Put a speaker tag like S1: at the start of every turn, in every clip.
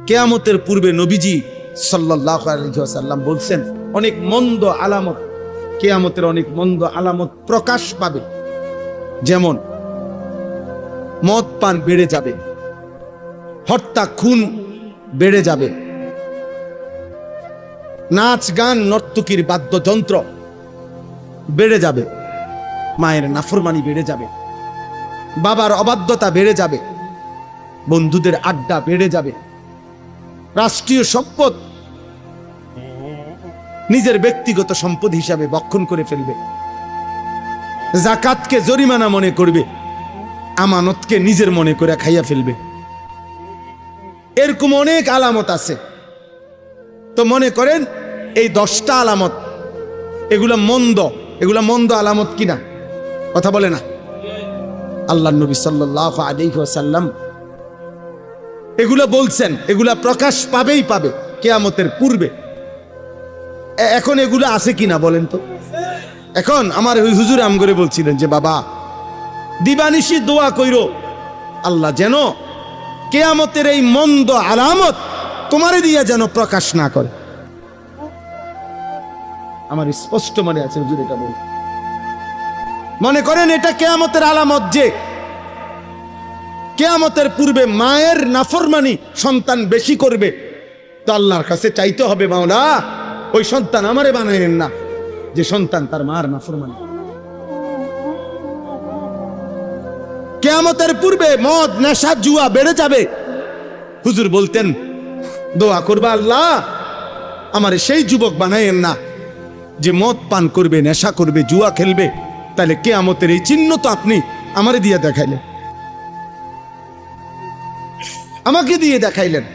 S1: কিয়ামতের পূর্বে নবীজি সাল্লাল্লাহু আলাইহি ওয়াসাল্লাম বলছেন অনেক মন্দ আলামত, কিয়ামতের অনেক মন্দ আলামত প্রকাশ পাবে। যেমন মদ পান বেড়ে যাবে, হত্যা খুন বেড়ে যাবে, নাচ গান নর্তকীর বাদ্যযন্ত্র বেড়ে যাবে, মায়ের নাফরমানি বেড়ে যাবে, বাবার অবাধ্যতা বেড়ে যাবে, বন্ধুদের আড্ডা বেড়ে যাবে, রাষ্ট্রীয় সম্পদ নিজের ব্যক্তিগত সম্পদ হিসাবে ভক্ষণ করে ফেলবে, যাকাতকে জরিমানা মনে করবে, আমানতকে নিজের মনে করে খাইয়া ফেলবে। এরকম অনেক আলামত আছে। তো মনে করেন এই 10টা আলামত, এগুলা মন্দ আলামত কিনা? কথা বলে না। আল্লাহর নবী সাল্লাল্লাহু আলাইহি ওয়াসাল্লাম এগুলা বলছেন, এগুলা প্রকাশ পাবে কিয়ামতের পূর্বে। এখন এগুলা আছে কিনা বলেন তো? এখন আমার ওই হুজুর আম করে বলছিলেন যে বাবা দিবানিশি দোয়া কইরো আল্লাহ যেন কিয়ামতের এই মন্দ আলামত তোমারে দিয়া যেন প্রকাশ না করে। আমার স্পষ্ট মনে আছে হুজুর এটা বল। মনে করেন এটা কিয়ামতের আলামত যে কিয়ামতের পূর্বে মায়ের নাফরমানি সন্তান বেশি করবে, তো আল্লাহর কাছে চাইতে হবে মাওলা ওই সন্তান আমারে বানাইলেন না যে সন্তান তার মার নাফরমানি। কিয়ামতের পূর্বে মদ নেশা জুয়া বেড়ে যাবে। হুজুর বলতেন দোয়া করবা আল্লাহ আমারে সেই যুবক বানাইলেন না যে মদ পান করবে, নেশা করবে, জুয়া খেলবে। তাহলে কিয়ামতের এই চিহ্ন তো আপনি আমারে দিয়ে দেখাইলেন, আমাকে দিয়ে দেখাইলেন।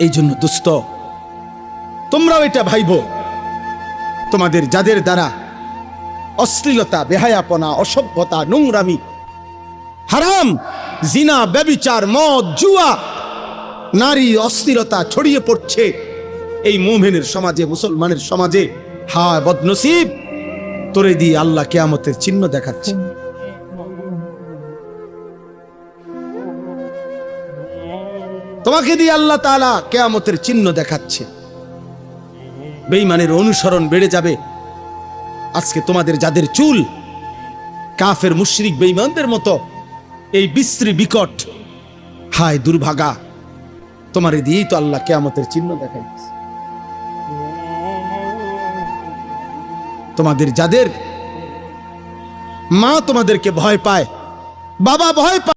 S1: এই জন্য দোস্ত তোমরাও এটা ভাইবো, তোমাদের যাদের দ্বারা অশ্লীলতা, বেহায়াপনা, অসভ্যতা, নোংরামি, হারাম, জিনা, ব্যভিচার, মদ, জুয়া, নারী অশ্লীলতা ছড়িয়ে পড়ছে এই মুমিনের সমাজে, মুসলমানের সমাজে, হায় বদনসিব তোরে দিয়ে আল্লাহ কিয়ামতের চিহ্ন দেখাচ্ছে। তোমাকে দিয়ে আল্লাহ তাআলা কিয়ামতের চিহ্ন দেখাচ্ছে। বেঈমানের অনুসরণ বেড়ে যাবে। আজকে তোমাদের যাদের চুল কাফের মুশরিক বেঈমানদের মতো এই বিশ্রী বিকট, হায় দুর্ভাগা, তোমারে দিয়েই তো আল্লাহ কিয়ামতের চিহ্ন দেখাইছে। তোমাদের যাদের মা তোমাদেরকে ভয় পায়, বাবা ভয় পায়,